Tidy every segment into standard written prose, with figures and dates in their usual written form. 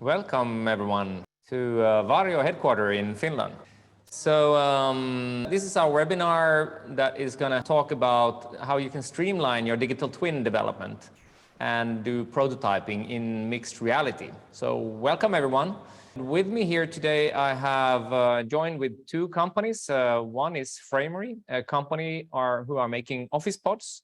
Welcome everyone to Varjo headquarters in Finland. So this is our webinar that is going to talk about how you can streamline your digital twin development and do prototyping in mixed reality. So welcome everyone. With me here today, I have joined with two companies. One is Framery, a company who are making office pods,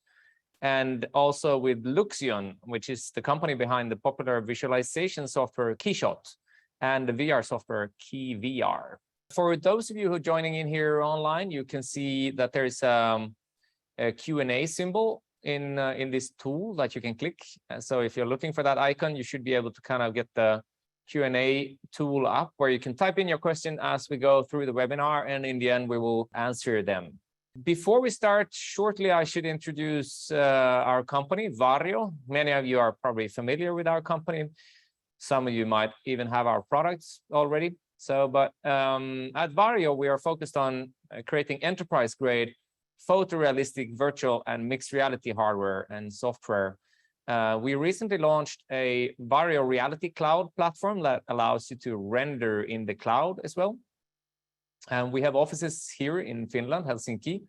and also with Luxion, which is the company behind the popular visualization software Keyshot and the VR software KeyVR. For those of you who are joining in here online, you can see that there is a Q&A symbol in this tool that you can click. So if you're looking for that icon, you should be able to kind of get the Q&A tool up where you can type in your question as we go through the webinar, and in the end, we will answer them. Before we start, shortly, I should introduce our company, Varjo. Many of you are probably familiar with our company. Some of you might even have our products already. But at Varjo, we are focused on creating enterprise-grade, photorealistic, virtual, and mixed reality hardware and software. We recently launched a Varjo Reality Cloud platform that allows you to render in the cloud as well. And we have offices here in Finland, Helsinki,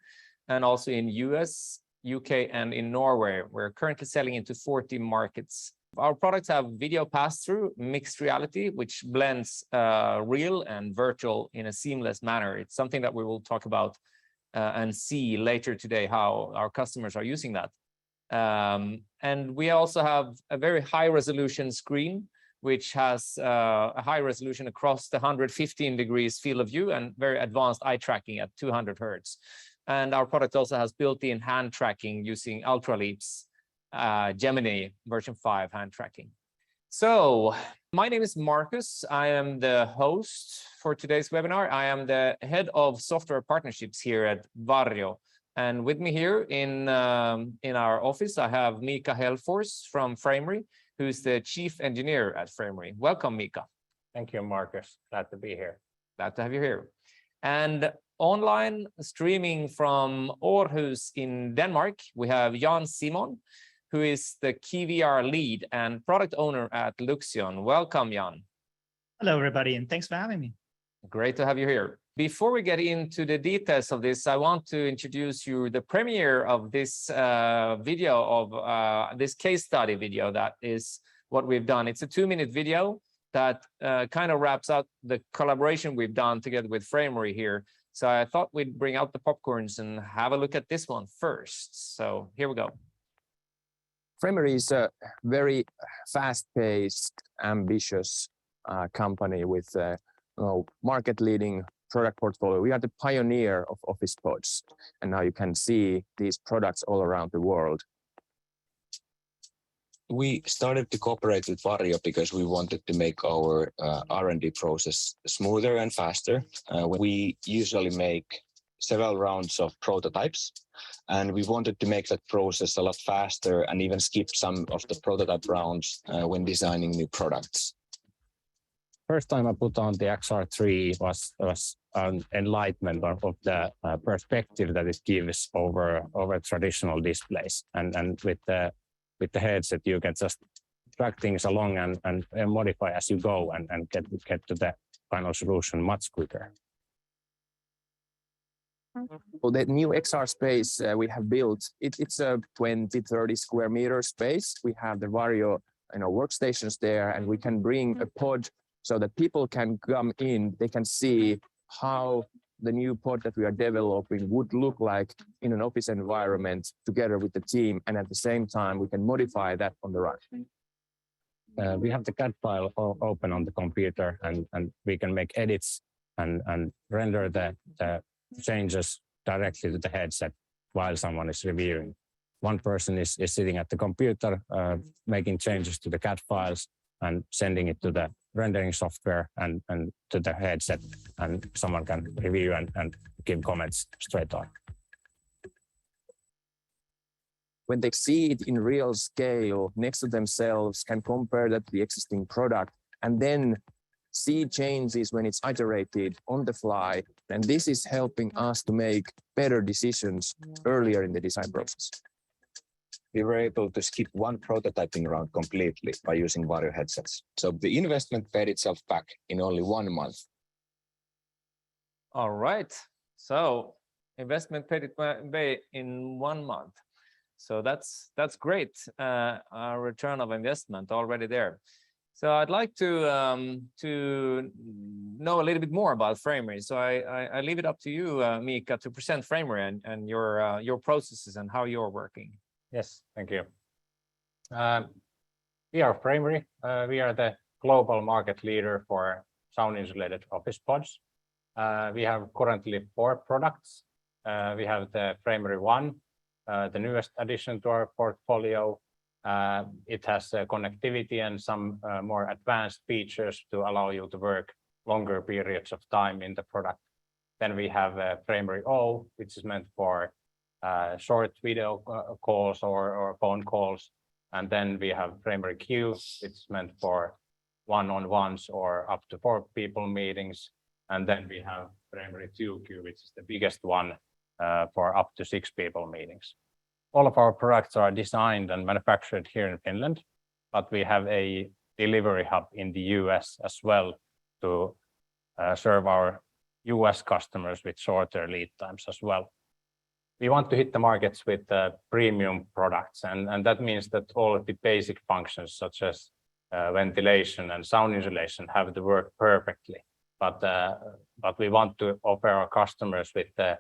and also in US, UK, and in Norway. We're currently selling into 40 markets. Our products have video pass-through, mixed reality, which blends real and virtual in a seamless manner. It's something that we will talk about and see later today how our customers are using that. And we also have a very high-resolution screen, which has a high resolution across the 115 degrees field of view and very advanced eye tracking at 200 Hertz. And our product also has built-in hand tracking using Ultraleap's Gemini version 5 hand tracking. So my name is Marcus. I am the host for today's webinar. I am the head of software partnerships here at Varjo. And with me here in our office, I have Mika Helfors from Framery, who's the chief engineer at Framery. Welcome, Mika. Thank you, Marcus. Glad to be here. Glad to have you here. And online streaming from Aarhus in Denmark, we have Jan Simon, who is the KeyVR lead and product owner at Luxion. Welcome, Jan. Hello, everybody, and thanks for having me. Great to have you here. Before we get into the details of this, I want to introduce you the premiere of this video of this case study video. That is what we've done. It's a 2-minute video that kind of wraps up the collaboration we've done together with Framery here. So I thought we'd bring out the popcorns and have a look at this one first. So here we go. Framery is a very fast-paced, ambitious company with market-leading product portfolio. We are the pioneer of office pods, and now you can see these products all around the world. We started to cooperate with Varjo because we wanted to make our R&D process smoother and faster. We usually make several rounds of prototypes, and we wanted to make that process a lot faster and even skip some of the prototype rounds when designing new products. First time I put on the XR-3 was an enlightenment of the perspective that it gives over traditional displays. And with the headset, you can just drag things along and modify as you go and get to the final solution much quicker. So the new XR space we have built, it's a 20-30 square meter space. We have the Varjo workstations there, and we can bring a pod so that people can come in, they can see how the new pod that we are developing would look like in an office environment together with the team. And at the same time, we can modify that on the run. We have the CAD file open on the computer, and we can make edits and render the changes directly to the headset while someone is reviewing. One person is sitting at the computer, making changes to the CAD files and sending it to the rendering software and to the headset, and someone can review and give comments straight on. When they see it in real scale next to themselves, can compare that to the existing product, and then see changes when it's iterated on the fly, and this is helping us to make better decisions earlier in the design process. we were able to skip one prototyping round completely by using Varjo headsets. So the investment paid itself back in only 1 month. All right. So investment paid it back in 1 month. So that's great. A return of investment already there. So I'd like to know a little bit more about Framery. So I leave it up to you, Mika, to present Framery and your processes and how you're working. Yes, thank you. We are Framery. We are the global market leader for sound-insulated office pods. We have currently 4 products. We have the Framery One, the newest addition to our portfolio. It has connectivity and some more advanced features to allow you to work longer periods of time in the product. Then we have Framery O, which is meant for short video calls or phone calls. And then we have Framery Q, which is meant for one-on-ones or up to 4 people meetings. And then we have Framery 2Q, which is the biggest one for up to 6 people meetings. All of our products are designed and manufactured here in Finland, but we have a delivery hub in the US as well to serve our US customers with shorter lead times as well. We want to hit the markets with premium products, and that means that all of the basic functions such as ventilation and sound insulation have to work perfectly. But we want to offer our customers with the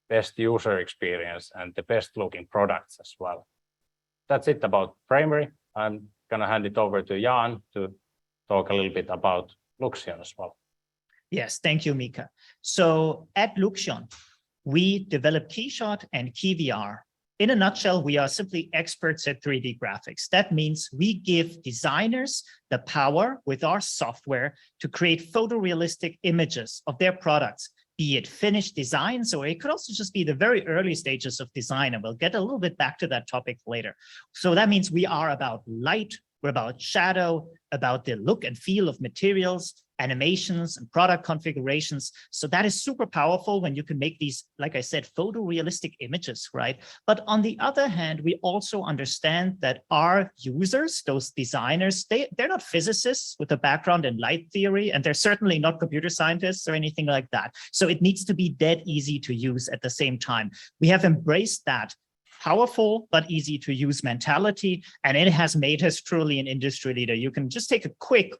best user experience and the best looking products as well. That's it about Framery. I'm gonna hand it over to Jan to talk a little bit about Luxion as well. Yes, thank you, Mika. So at Luxion, we develop Keyshot and KeyVR. In a nutshell, we are simply experts at 3D graphics. That means we give designers the power with our software to create photorealistic images of their products, be it finished designs, or it could also just be the very early stages of design. And we'll get a little bit back to that topic later. So that means we are about light, we're about shadow, about the look and feel of materials, animations and product configurations. So that is super powerful when you can make these, like I said, photorealistic images, right? But on the other hand, we also understand that our users, those designers, they're not physicists with a background in light theory, and they're certainly not computer scientists or anything like that. So it needs to be dead easy to use at the same time. We have embraced that powerful but easy to use mentality, and it has made us truly an industry leader. You can just take a quick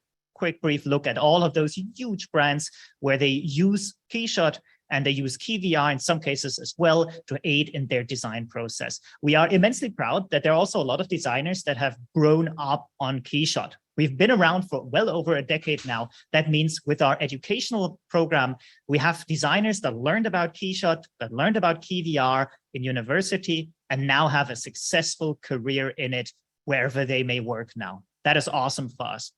brief look at all of those huge brands where they use Keyshot and they use KeyVR in some cases as well to aid in their design process. We are immensely proud that there are also a lot of designers that have grown up on Keyshot. We've been around for well over a decade now. That means with our educational program, we have designers that learned about Keyshot, that learned about KeyVR in university, and now have a successful career in it wherever they may work now. That is awesome for us.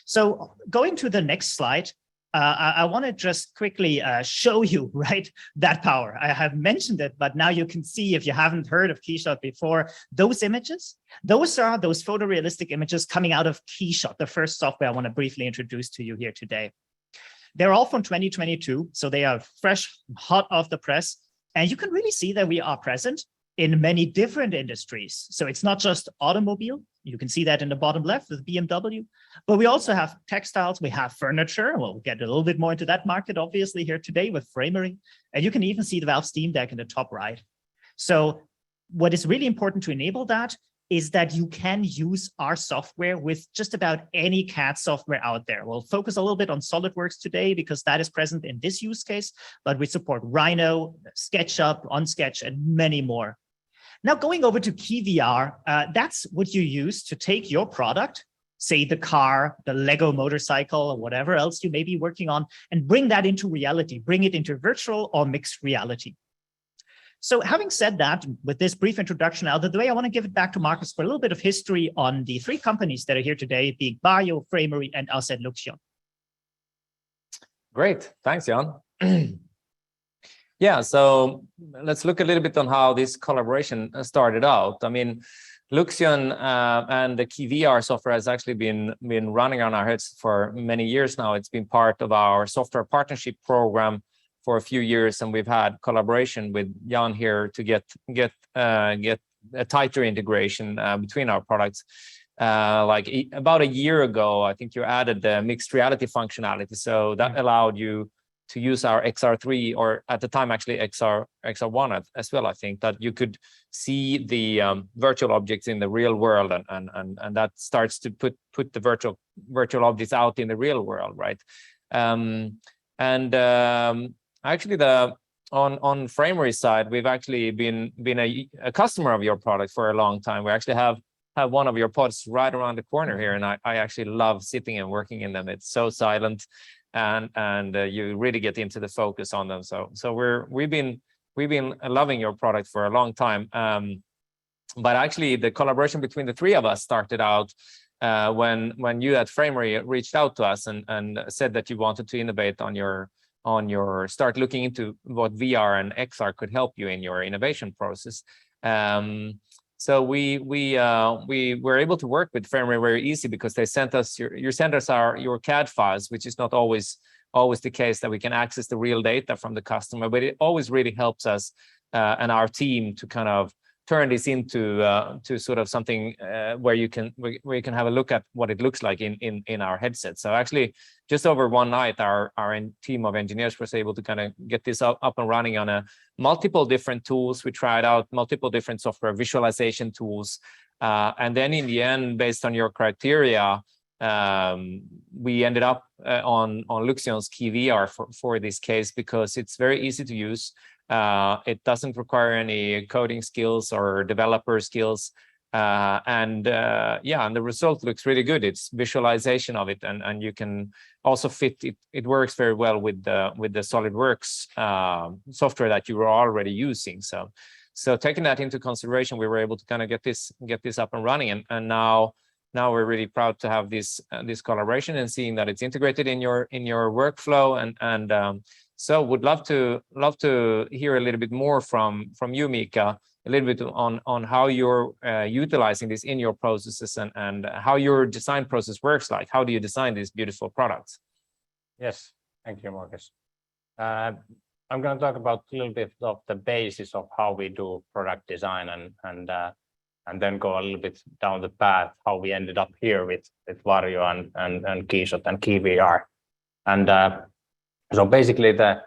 So going to the next slide, I want to just quickly show you, right, that power. I have mentioned it, but now you can see, if you haven't heard of Keyshot before, those images, those are those photorealistic images coming out of Keyshot, the first software I want to briefly introduce to you here today. They're all from 2022, so they are fresh, hot off the press, and you can really see that we are present in many different industries. So it's not just automobile. You can see that in the bottom left with BMW, but we also have textiles, we have furniture. We'll get a little bit more into that market, obviously, here today with Framery. And you can even see the Valve Steam Deck in the top right. So what is really important to enable that is that you can use our software with just about any CAD software out there. We'll focus a little bit on Solidworks today because that is present in this use case, but we support Rhino, SketchUp, OnSketch, and many more. Now going over to KeyVR, that's what you use to take your product, say the car, the Lego motorcycle, or whatever else you may be working on, and bring that into reality, bring it into virtual or mixed reality. So having said that, with this brief introduction out of the way, I want to give it back to Marcus for a little bit of history on the 3 companies that are here today, being Varjo, Framery, and us at Luxion. Great, thanks, Jan. Yeah, so let's look a little bit on how this collaboration started out. I mean, Luxion and the KeyVR software has actually been running on our heads for many years now. It's been part of our software partnership program for a few years, and we've had collaboration with Jan here to get a tighter integration between our products. About a year ago, I think you added the mixed reality functionality. So that allowed you to use our XR3, or at the time actually XR1 as well. I think that you could see the virtual objects in the real world, and that starts to put the virtual objects out in the real world, right? Actually, on Framery side, we've actually been a customer of your product for a long time. We actually have one of your pods right around the corner here, and I actually love sitting and working in them. It's so silent, and you really get into the focus on them. So we've been loving your product for a long time. But actually, the collaboration between the three of us started out when you at Framery reached out to us and said that you wanted to innovate on your start looking into what VR and XR could help you in your innovation process. So we were able to work with Framery very easy, because they sent us your CAD files, which is not always the case that we can access the real data from the customer, but it always really helps us and our team to kind of turn this into to sort of something where you can have a look at what it looks like in our headset. So actually, just over one night, our team of engineers was able to kind of get this up and running on multiple different tools. We tried out multiple different software visualization tools, and then in the end, based on your criteria, we ended up on Luxion's KeyVR for this case, because it's very easy to use. It doesn't require any coding skills or developer skills, and the result looks really good. It's visualization of it, and you can also fit it. It works very well with the Solidworks software that you were already using. So taking that into consideration, we were able to kind of get this up and running, and now we're really proud to have this collaboration and seeing that it's integrated in your workflow, and so would love to hear a little bit more from you, Mika, a little bit on how you're utilizing this in your processes, and how your design process works. Like, how do you design these beautiful products? Yes, thank you, Marcus. I'm going to talk about a little bit of the basis of how we do product design, and then go a little bit down the path how we ended up here with Varjo and Keyshot and KeyVR. And so basically the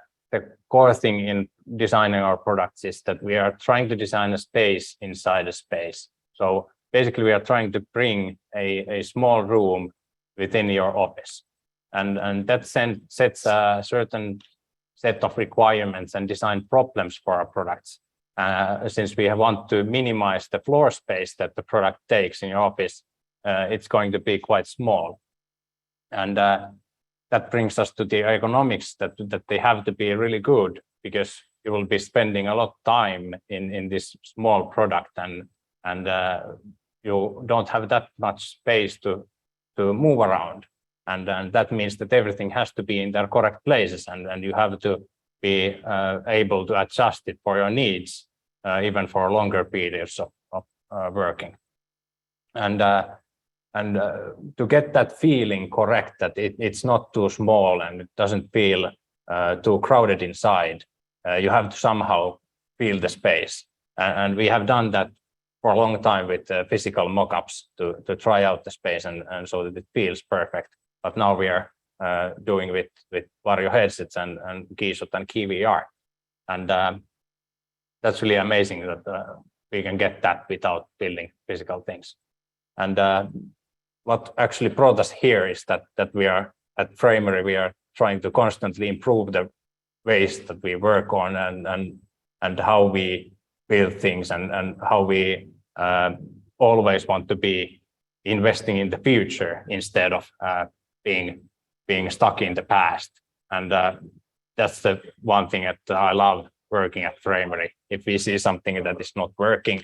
core thing in designing our products is that we are trying to design a space inside a space. So basically we are trying to bring a small room within your office. And that sets a certain set of requirements and design problems for our products. Since we want to minimize the floor space that the product takes in your office, it's going to be quite small. And that brings us to the ergonomics that they have to be really good, because you will be spending a lot of time in this small product, and you don't have that much space to move around. And that means that everything has to be in their correct places, and you have to be able to adjust it for your needs, even for longer periods of working. And to get that feeling correct, that it's not too small and it doesn't feel too crowded inside, you have to somehow feel the space. And we have done that for a long time with physical mock-ups to try out the space and so that it feels perfect. But now we are doing with Varjo headsets and Keyshot and KeyVR. And that's really amazing that we can get that without building physical things. And what actually brought us here is that we are at Framery, we are trying to constantly improve the ways that we work on and how we build things, and how we always want to be investing in the future instead of being stuck in the past. And that's the one thing that I love working at Framery. If we see something that is not working,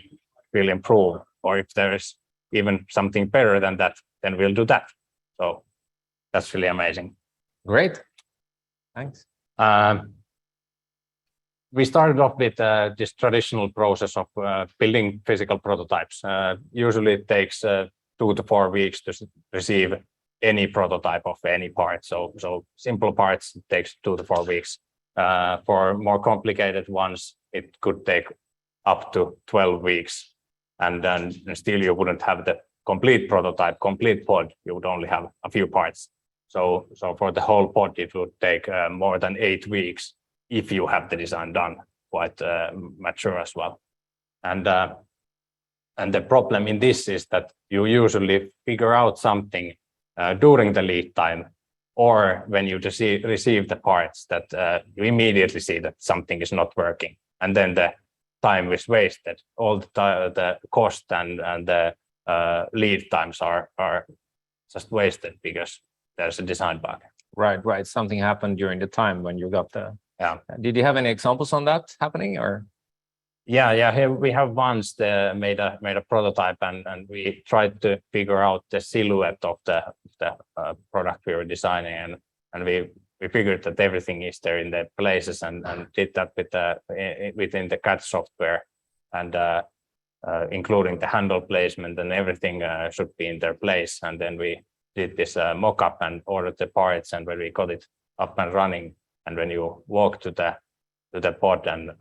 we'll improve, or if there is even something better than that, then we'll do that. So that's really amazing. Great, thanks. We started off with this traditional process of building physical prototypes. Usually it takes 2 to 4 weeks to receive any prototype of any part. So simple parts, it takes 2 to 4 weeks. For more complicated ones, it could take up to 12 weeks. and then still you wouldn't have the complete prototype, complete pod. You would only have a few parts. So for the whole pod, it would take more than 8 weeks if you have the design done quite mature as well. And the problem in this is that you usually figure out something during the lead time, or when you receive the parts, that you immediately see that something is not working, and then the time is wasted. All the cost and the lead times are just wasted because there's a design bug. Right. Something happened during the time when you got the. Yeah. Did you have any examples on that happening, or? Yeah. Here we have once made a prototype, and we tried to figure out the silhouette of the product we were designing, and we figured that everything is there in the places, and did that within the CAD software, and including the handle placement, and everything should be in their place. And then we did this mock-up and ordered the parts, and when we got it up and running, and when you walk to the pod and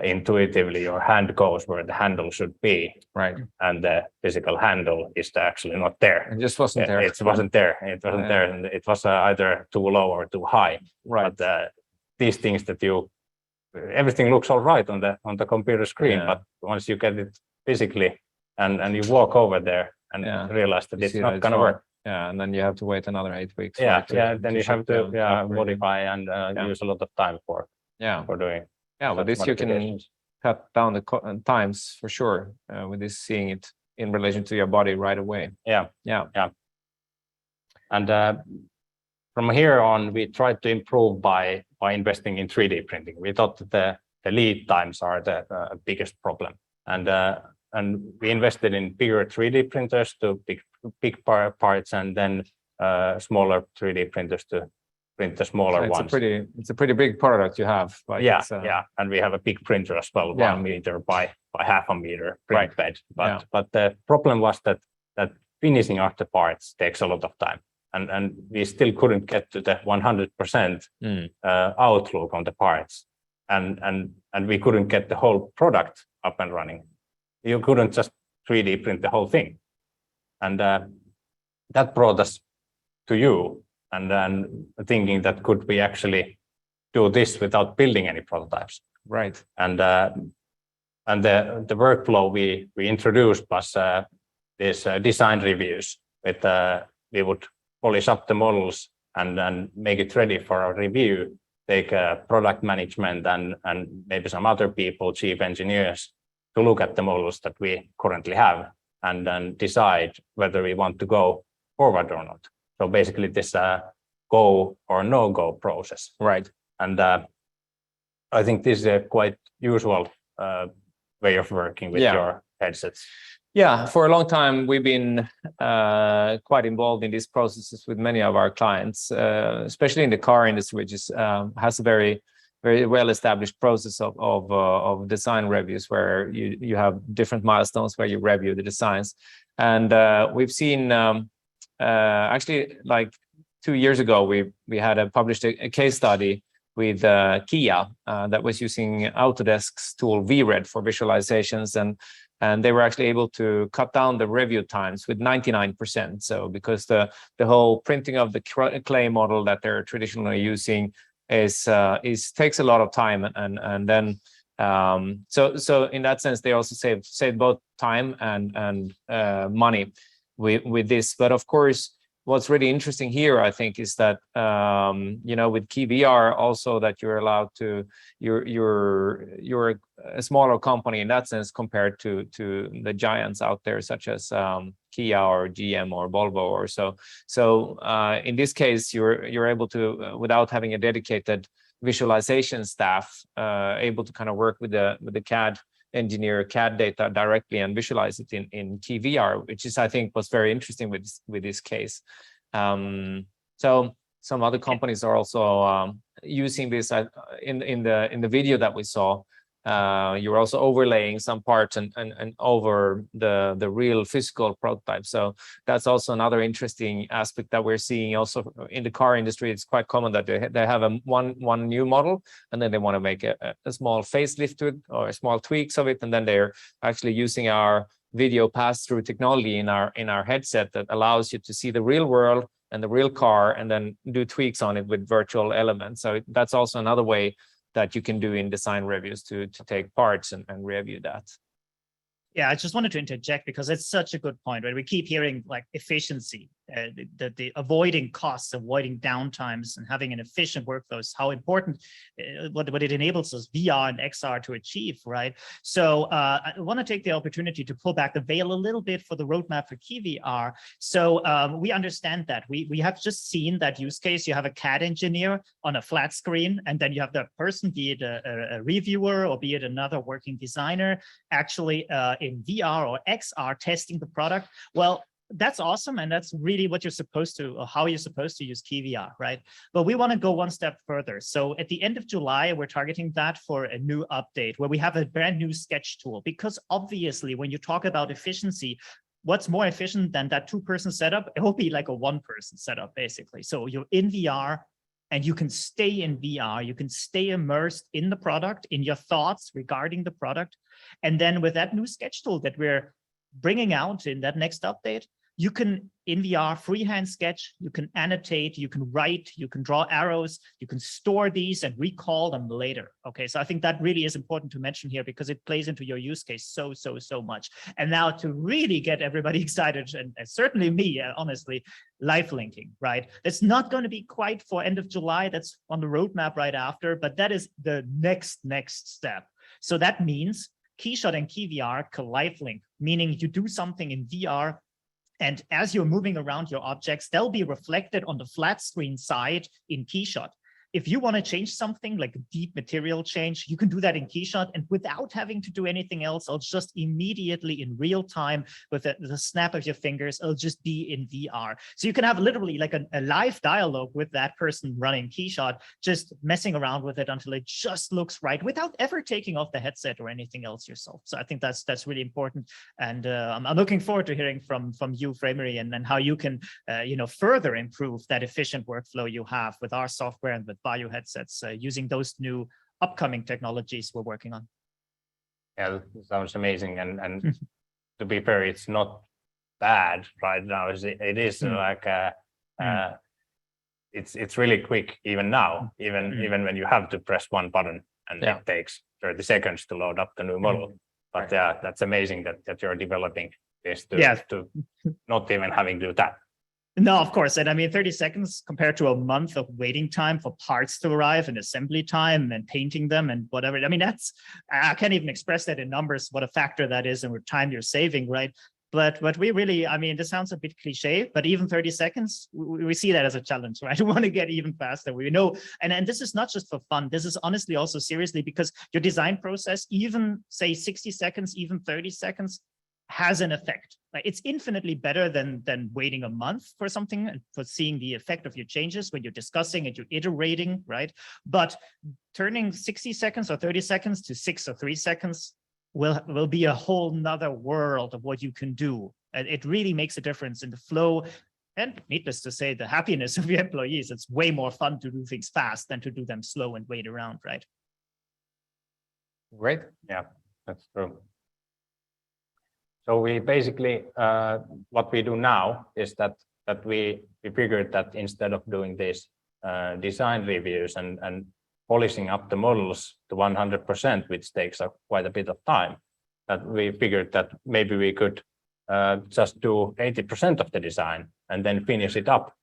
intuitively your hand goes where the handle should be, right, and the physical handle is actually not there. It just wasn't there. It wasn't there. It wasn't there, and it was either too low or too high. Right. But these things that everything looks all right on the computer screen, but once you get it physically and you walk over there and realize that it's not going to work. Yeah, and then you have to wait another 8 weeks. Then you have to modify and use a lot of time for doing. Yeah, with this you can cut down the times for sure. With this, seeing it in relation to your body right away. Yeah. And from here on, we tried to improve by investing in 3D printing. We thought that the lead times are the biggest problem, and we invested in bigger 3D printers to big parts, and then smaller 3D printers to print the smaller ones. It's a pretty big product you have. And we have a big printer as well, 1 meter by half a meter print bed. But the problem was that finishing off the parts takes a lot of time, and we still couldn't get to the 100% outlook on the parts, and we couldn't get the whole product up and running. You couldn't just 3D print the whole thing, and that brought us to you. And then thinking that could we actually do this without building any prototypes? Right. And the workflow we introduced was this design reviews. We would polish up the models and make it ready for a review. Take product management and maybe some other people, chief engineers, to look at the models that we currently have, and then decide whether we want to go forward or not. So basically this go or no go process. Right. And I think this is a quite usual way of working with your headsets. Yeah, for a long time we've been quite involved in these processes with many of our clients, especially in the car industry, which has a very well established process of design reviews, where you have different milestones where you review the designs. And we've seen actually, like 2 years ago, we had published a case study with Kia that was using Autodesk's tool VRED for visualizations, and they were actually able to cut down the review times with 99%. So because the whole printing of the clay model that they're traditionally using takes a lot of time, and then so in that sense they also save both time and money with this. But of course, what's really interesting here, I think, is that with KeyVR also, that you're allowed to, you're a smaller company in that sense compared to the giants out there, such as Kia or GM or Volvo or so. So in this case, you're able to, without having a dedicated visualization staff, able to kind of work with the CAD engineer CAD data directly and visualize it in KeyVR, which is, I think, was very interesting with this case. So some other companies are also using this in the video that we saw. You're also overlaying some parts and over the real physical prototype. So that's also another interesting aspect that we're seeing also in the car industry. It's quite common that they have one new model, and then they want to make a small facelift to it or a small tweaks of it, and then they're actually using our video pass-through technology in our headset that allows you to see the real world and the real car, and then do tweaks on it with virtual elements. So that's also another way that you can do in design reviews to take parts and review that. Yeah, I just wanted to interject because it's such a good point, right? We keep hearing like efficiency, the avoiding costs, avoiding downtimes, and having an efficient workflow is how important what it enables us VR and XR to achieve, right? So I want to take the opportunity to pull back the veil a little bit for the roadmap for KeyVR. So we understand that we have just seen that use case. You have a CAD engineer on a flat screen, and then you have that person, be it a reviewer or be it another working designer, actually in VR or XR testing the product. Well, that's awesome, and that's really what you're supposed to, or how you're supposed to use KeyVR, right? But we want to go one step further. So at the end of July, we're targeting that for a new update where we have a brand new sketch tool, because obviously when you talk about efficiency, what's more efficient than that two-person setup? It will be like a one-person setup, basically. So you're in VR, and you can stay in VR, you can stay immersed in the product, in your thoughts regarding the product. And then with that new sketch tool that we're bringing out in that next update, you can, in VR, freehand sketch, you can annotate, you can write, you can draw arrows, you can store these and recall them later. Okay, so I think that really is important to mention here because it plays into your use case so much. And now to really get everybody excited, and certainly me, honestly, live linking, right? It's not going to be quite for end of July, that's on the roadmap right after, but that is the next step. So that means Keyshot and KeyVR can live link, meaning you do something in VR, and as you're moving around your objects, they'll be reflected on the flat screen side in Keyshot. If you want to change something like a deep material change, you can do that in Keyshot, and without having to do anything else, it'll just immediately in real time with the snap of your fingers, it'll just be in VR. So you can have literally like a live dialogue with that person running Keyshot, just messing around with it until it just looks right without ever taking off the headset or anything else yourself. So I think that's really important. And I'm looking forward to hearing from you, Framery, and how you can further improve that efficient workflow you have with our software and with Varjo headsets using those new upcoming technologies we're working on. Yeah, that sounds amazing. And to be fair, it's not bad right now. It is like it's really quick even now, even when you have to press one button and it takes 30 seconds to load up the new model. But yeah, that's amazing that you're developing this to not even having to do that. No, of course. And I mean, 30 seconds compared to a month of waiting time for parts to arrive and assembly time and painting them and whatever. I mean, I can't even express that in numbers, what a factor that is and what time you're saving, right? But we really, I mean, this sounds a bit cliche, but even 30 seconds, we see that as a challenge, right? We want to get even faster. We know, and this is not just for fun. This is honestly also seriously because your design process, even say 60 seconds, even 30 seconds, has an effect. It's infinitely better than waiting a month for something and for seeing the effect of your changes when you're discussing and you're iterating, right? But turning 60 seconds or 30 seconds to 6 or 3 seconds will be a whole nother world of what you can do. And it really makes a difference in the flow and, needless to say, the happiness of your employees. It's way more fun to do things fast than to do them slow and wait around, right? Great. Yeah, that's true. So we basically, what we do now is that we figured that instead of doing this design reviews and polishing up the models to 100%, which takes up quite a bit of time, that we figured that maybe we could just do 80% of the design and then finish it up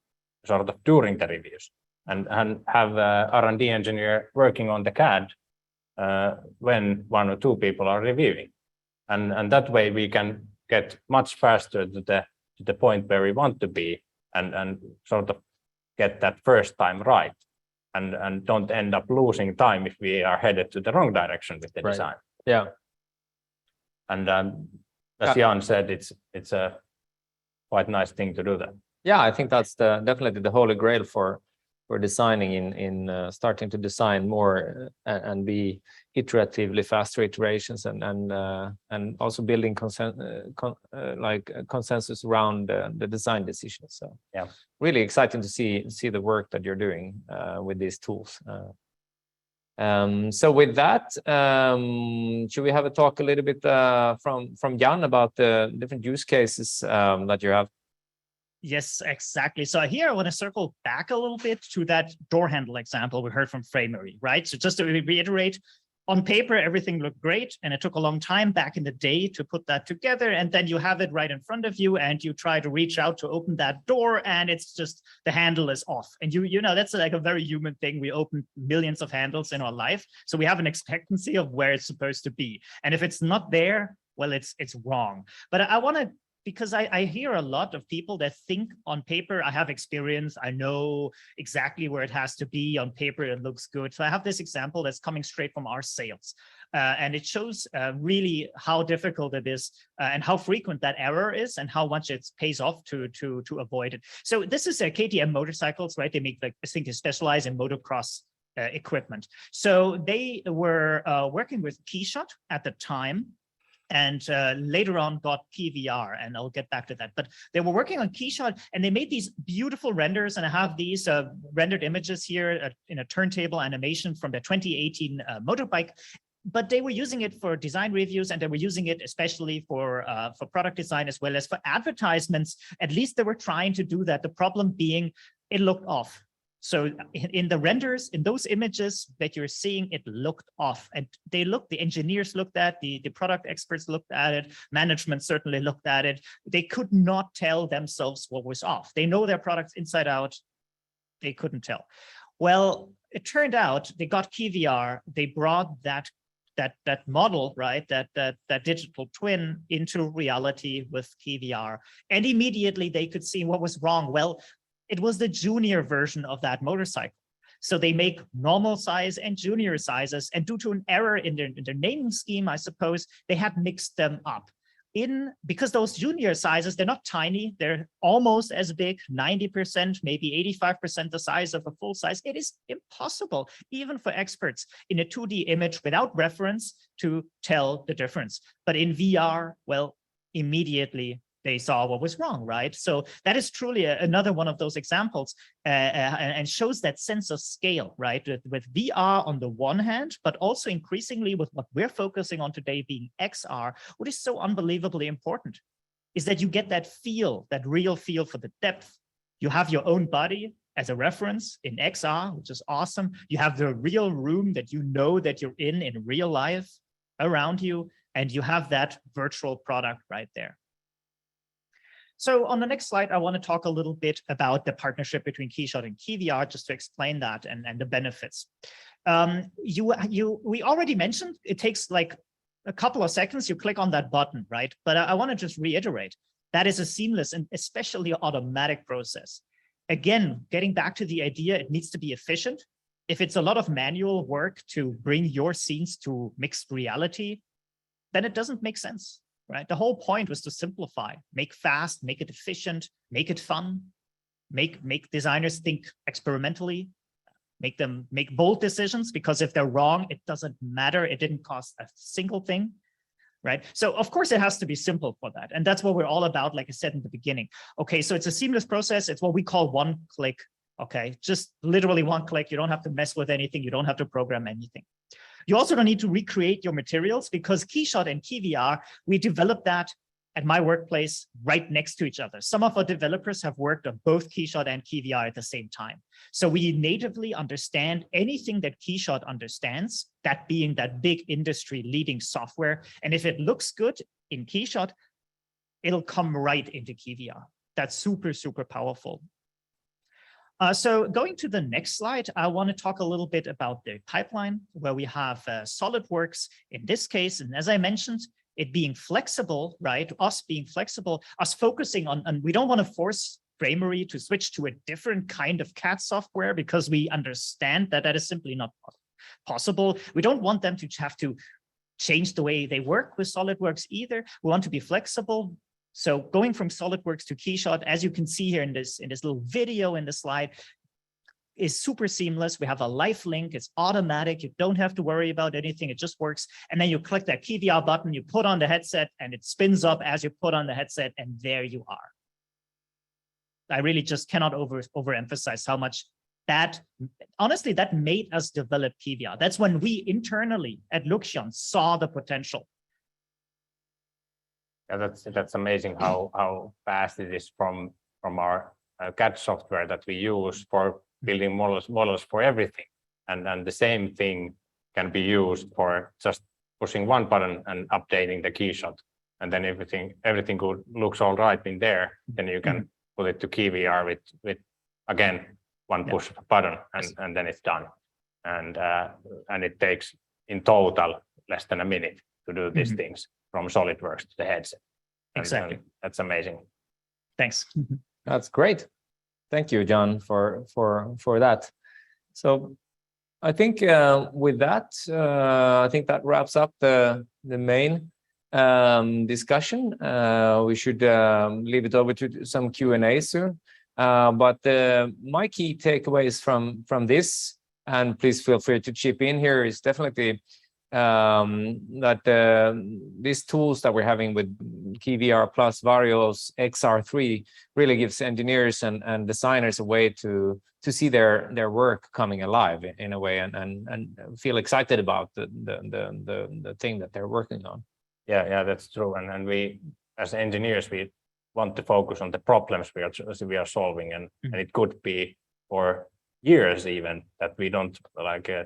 sort of during the reviews and have a R&D engineer working on the CAD when 1 or 2 people are reviewing. And that way we can get much faster to the point where we want to be and sort of get that first time right and don't end up losing time if we are headed to the wrong direction with the design. Yeah. And as Jan said, it's a quite nice thing to do that. Yeah, I think that's definitely the holy grail for designing in starting to design more and be iteratively faster iterations and also building consensus around the design decisions. So yeah, really exciting to see the work that you're doing with these tools. So with that, should we have a talk a little bit from Jan about the different use cases that you have? Yes, exactly. So here I want to circle back a little bit to that door handle example we heard from Framery, right? So just to reiterate, on paper, everything looked great, and it took a long time back in the day to put that together, and then you have it right in front of you, and you try to reach out to open that door, and it's just the handle is off. And you know that's like a very human thing. We open millions of handles in our life, so we have an expectancy of where it's supposed to be, and if it's not there, well, it's wrong. But I want to, because I hear a lot of people that think on paper, I have experience, I know exactly where it has to be on paper, it looks good. So I have this example that's coming straight from our sales. And it shows really how difficult it is and how frequent that error is and how much it pays off to avoid it. So this is KTM motorcycles, right? They make, like, I think they specialize in motocross equipment. So they were working with Keyshot at the time, and later on got KeyVR, and I'll get back to that. But they were working on Keyshot, and they made these beautiful renders, and I have these rendered images here in a turntable animation from the 2018 motorbike. But they were using it for design reviews, and they were using it especially for product design as well as for advertisements. At least they were trying to do that. The problem being it looked off. So in the renders, in those images that you're seeing, it looked off, and the engineers looked at, the product experts looked at it, management certainly looked at it. They could not tell themselves what was off. They know their products inside out. They couldn't tell. Well, it turned out they got KeyVR. They brought that model, right, that digital twin into reality with KeyVR, and immediately they could see what was wrong. Well, it was the junior version of that motorcycle. So they make normal size and junior sizes, and due to an error in their naming scheme, I suppose, they had mixed them up. Because those junior sizes, they're not tiny, they're almost as big, 90%, maybe 85% the size of a full size. It is impossible, even for experts in a 2D image without reference, to tell the difference. But in VR, well, immediately they saw what was wrong, right? So that is truly another one of those examples and shows that sense of scale, right? With VR on the one hand, but also increasingly with what we're focusing on today being XR, what is so unbelievably important is that you get that feel, that real feel for the depth. You have your own body as a reference in XR, which is awesome. You have the real room that you know that you're in real life around you, and you have that virtual product right there. So on the next slide, I want to talk a little bit about the partnership between Keyshot and KeyVR, just to explain that and the benefits. We already mentioned it takes like a couple of seconds. You click on that button, right? But I want to just reiterate that is a seamless and especially automatic process. Again, getting back to the idea, it needs to be efficient. If it's a lot of manual work to bring your scenes to mixed reality, then it doesn't make sense. Right? The whole point was to simplify, make fast, make it efficient, make it fun, make designers think experimentally, make them make bold decisions, because if they're wrong, it doesn't matter. It didn't cost a single thing, right? So of course it has to be simple for that. And that's what we're all about, like I said in the beginning. Okay, so it's a seamless process. It's what we call one click. Okay, just literally one click. You don't have to mess with anything. You don't have to program anything. You also don't need to recreate your materials, because Keyshot and KeyVR, we developed that at my workplace right next to each other. Some of our developers have worked on both Keyshot and KeyVR at the same time. So we natively understand anything that Keyshot understands, that being that big industry leading software. And if it looks good in Keyshot, it'll come right into KeyVR. That's super, super powerful. So going to the next slide, I want to talk a little bit about the pipeline, where we have Solidworks in this case. And as I mentioned, it being flexible, right? Us being flexible, us focusing on, and we don't want to force Framery to switch to a different kind of CAD software, because we understand that that is simply not possible. We don't want them to have to change the way they work with Solidworks either. We want to be flexible. So going from Solidworks to Keyshot, as you can see here in this little video in the slide, is super seamless. We have a live link. It's automatic. You don't have to worry about anything. It just works. And then you click that KeyVR button, you put on the headset, and it spins up as you put on the headset, and there you are. I really just cannot overemphasize how much that, honestly, that made us develop KeyVR. That's when we internally at Luxion saw the potential. Yeah, that's amazing how fast it is from our CAD software that we use for building models for everything, and the same thing can be used for just pushing one button and updating the Keyshot, and then everything looks all right in there. Then you can put it to KeyVR with again one push of a button, and then it's done, and it takes in total less than a minute to do these things from Solidworks to the headset. Exactly. And that's amazing. Thanks. That's great. Thank you, John, for that. So I think with that, I think that wraps up the main discussion. We should leave it over to some Q&A soon. But my key takeaways from this, and please feel free to chip in here, is definitely that these tools that we're having with KeyVR plus Varjo XR-3 really gives engineers and designers a way to see their work coming alive in a way, and feel excited about the thing that they're working on. Yeah, that's true. And we, as engineers, we want to focus on the problems we are solving, and it could be for years even that we don't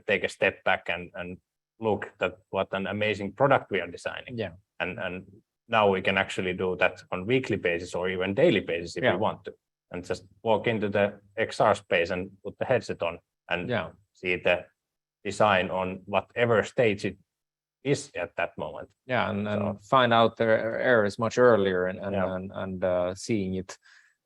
take a step back and look at what an amazing product we are designing. Yeah. And now we can actually do that on weekly basis or even daily basis if we want to, and just walk into the XR space and put the headset on and see the design on whatever stage it is at that moment. Yeah, and find out their errors much earlier and seeing it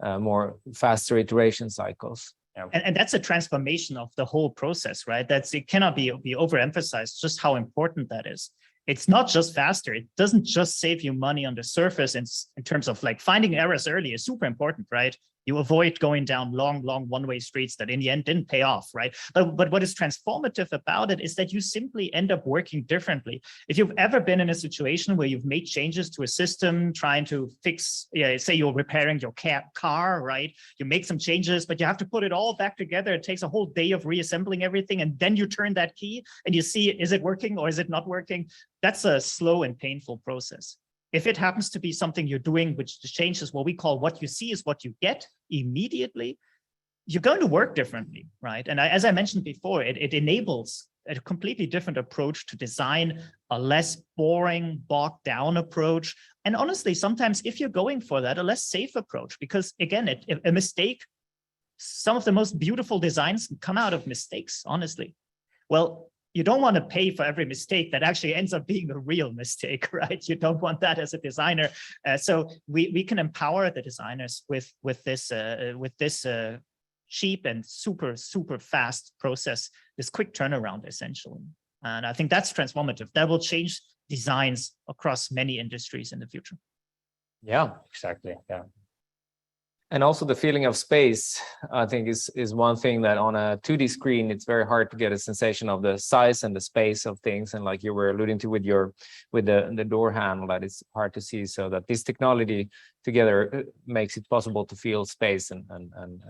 more faster iteration cycles. Yeah. And that's a transformation of the whole process, right? It cannot be overemphasized just how important that is. It's not just faster. It doesn't just save you money on the surface in terms of like finding errors early is super important, right? You avoid going down long one-way streets that in the end didn't pay off, right? But what is transformative about it is that you simply end up working differently. If you've ever been in a situation where you've made changes to a system, trying to fix, say you're repairing your car, right? You make some changes, but you have to put it all back together. It takes a whole day of reassembling everything, and then you turn that key and you see, is it working or is it not working? That's a slow and painful process. If it happens to be something you're doing, which changes what we call what you see is what you get immediately, you're going to work differently, right? And as I mentioned before, it enables a completely different approach to design, a less boring, bogged down approach. And honestly, sometimes if you're going for that, a less safe approach, because again, a mistake, some of the most beautiful designs come out of mistakes, honestly. Well, you don't want to pay for every mistake that actually ends up being a real mistake, right? You don't want that as a designer. So we can empower the designers with this cheap and super fast process, this quick turnaround essentially. And I think that's transformative. That will change designs across many industries in the future. Yeah, Exactly. Yeah. and also the feeling of space, I think, is one thing that on a 2D screen, it's very hard to get a sensation of the size and the space of things. And like you were alluding to with the door handle, that it's hard to see. So that this technology together makes it possible to feel space and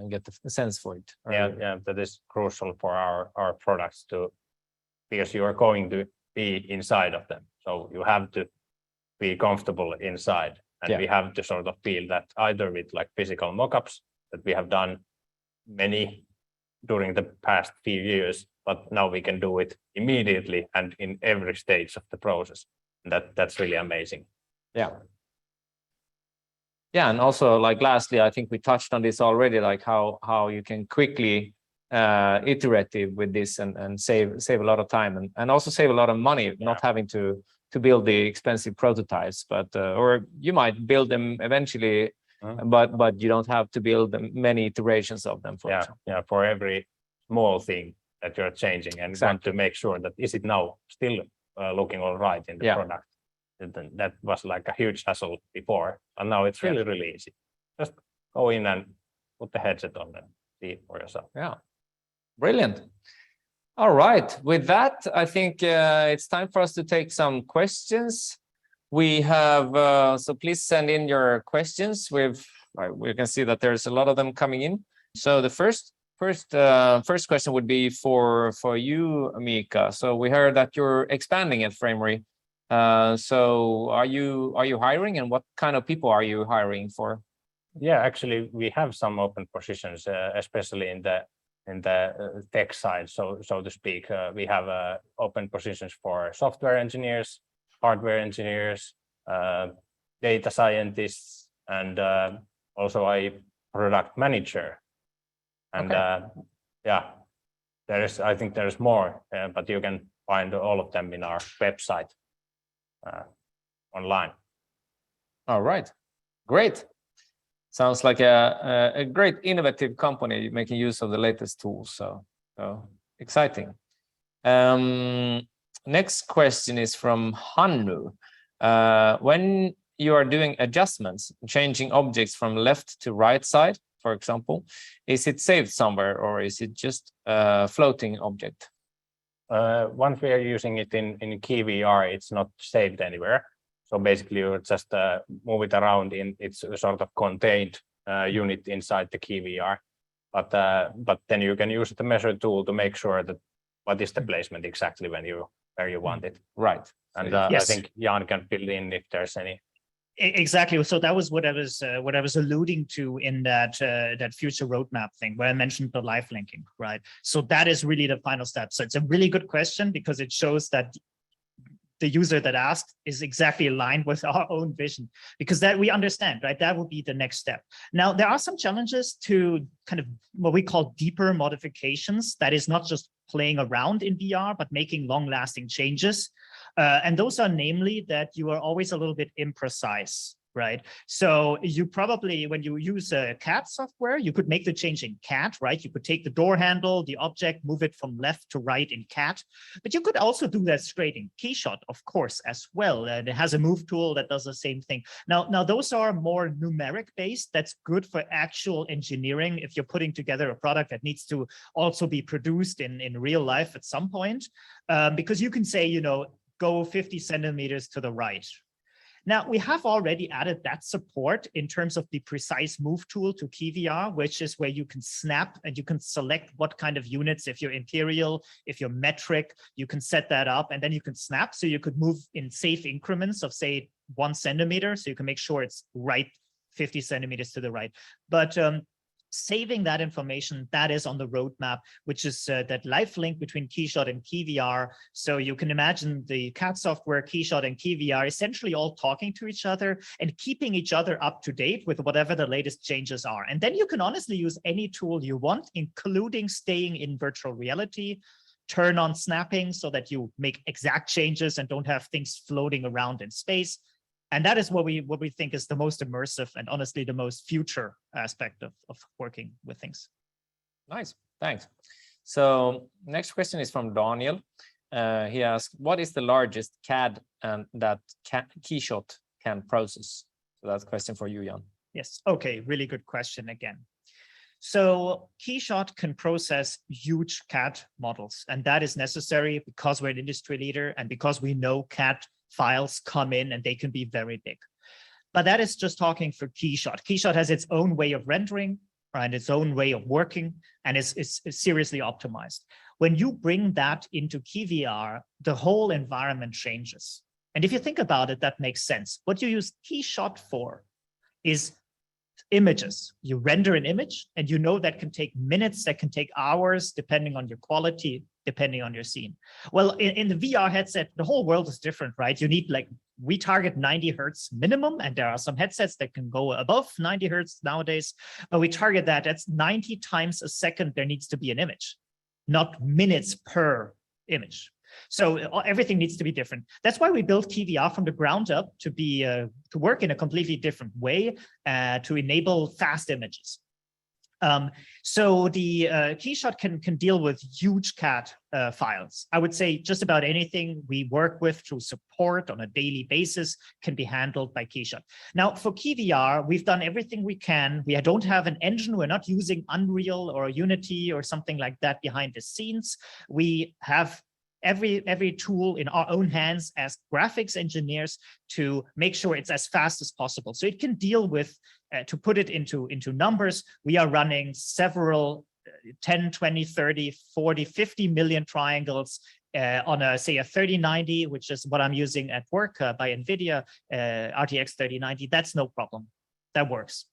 get the sense for it. Yeah, that is crucial for our products because you are going to be inside of them. So you have to be comfortable inside. And we have to sort of feel that either with like physical mockups that we have done many during the past few years, but now we can do it immediately and in every stage of the process. And that's really amazing. Yeah. Yeah, and also like lastly, I think we touched on this already, like how you can quickly iterative with this and save a lot of time and also save a lot of money, not having to build the expensive prototypes, but or you might build them eventually, but you don't have to build many iterations of them. For every small thing that you're changing and want to make sure that is it now still looking all right in the product. That was like a huge hassle before, and now it's really easy. Just go in and put the headset on and see for yourself. Yeah. Brilliant. All right. With that, I think it's time for us to take some questions. We have, so please send in your questions. We can see that there's a lot of them coming in. So the first question would be for you, Mika. So we heard that you're expanding at Framery. So are you hiring, and what kind of people are you hiring for? Yeah, actually, we have some open positions, especially in the tech side, so to speak. We have open positions for software engineers, hardware engineers, data scientists, and also a product manager. And yeah, I think there's more, but you can find all of them in our website online. All right, great. Sounds like a great innovative company making use of the latest tools. So exciting. Next question is from Hannu. When you are doing adjustments, changing objects from left to right side, for example, is it saved somewhere, or is it just a floating object? Once we are using it in KeyVR, it's not saved anywhere. So basically, you just move it around in its sort of contained unit inside the KeyVR. But then you can use the measure tool to make sure that what is the placement exactly where you want it. Right. And yes. I think Jan can fill in if there's any. Exactly. So that was what I was alluding to in that future roadmap thing where I mentioned the live linking, right? So that is really the final step. So it's a really good question because it shows that the user that asked is exactly aligned with our own vision, because that we understand, right? That would be the next step. Now, there are some challenges to kind of what we call deeper modifications. That is not just playing around in VR, but making long-lasting changes. And those are namely that you are always a little bit imprecise, right? So you probably, when you use CAD software, you could make the change in CAD, right? You could take the door handle, the object, move it from left to right in CAD, but you could also do that straight in KeyShot, of course, as well. It has a move tool that does the same thing. Now those are more numeric based. That's good for actual engineering if you're putting together a product that needs to also be produced in real life at some point, because you can say, you know, go 50 centimeters to the right. Now, we have already added that support in terms of the precise move tool to KeyVR, which is where you can snap and you can select what kind of units, if you're imperial, if you're metric, you can set that up and then you can snap. So you could move in safe increments of, say, 1 centimeter. So you can make sure it's right 50 centimeters to the right. But saving that information, that is on the roadmap, which is that live link between KeyShot and KeyVR. So you can imagine the CAD software, KeyShot and KeyVR, essentially all talking to each other and keeping each other up to date with whatever the latest changes are. And then you can honestly use any tool you want, including staying in virtual reality, turn on snapping so that you make exact changes and don't have things floating around in space. And that is what we think is the most immersive and honestly the most future aspect of working with things. Nice, thanks. So next question is from Daniel. He asked, what is the largest CAD that KeyShot can process? So that's a question for you, Jan. Yes, okay, really good question again. So KeyShot can process huge CAD models, and that is necessary because we're an industry leader and because we know CAD files come in and they can be very big. But that is just talking for KeyShot. KeyShot has its own way of rendering and its own way of working, and it's seriously optimized. When you bring that into KeyVR, the whole environment changes. And if you think about it, that makes sense. What you use KeyShot for is images. You render an image and you know that can take minutes, that can take hours, depending on your quality, depending on your scene. Well, in the VR headset, the whole world is different, right? You need we target 90 hertz minimum, and there are some headsets that can go above 90 hertz nowadays, but we target that's 90 times a second there needs to be an image, not minutes per image. So everything needs to be different. That's why we built KeyVR from the ground up to work in a completely different way, to enable fast images. So the KeyShot can deal with huge CAD files. I would say just about anything we work with through support on a daily basis can be handled by KeyShot. Now for KeyVR, we've done everything we can. We don't have an engine. We're not using Unreal or Unity or something like that behind the scenes. We have every tool in our own hands as graphics engineers to make sure it's as fast as possible. So it can deal with, to put it into numbers, we are running several 10, 20, 30, 40, 50 million triangles on a, say, a 3090, which is what I'm using at work by NVIDIA, RTX 3090. That's no problem. That works.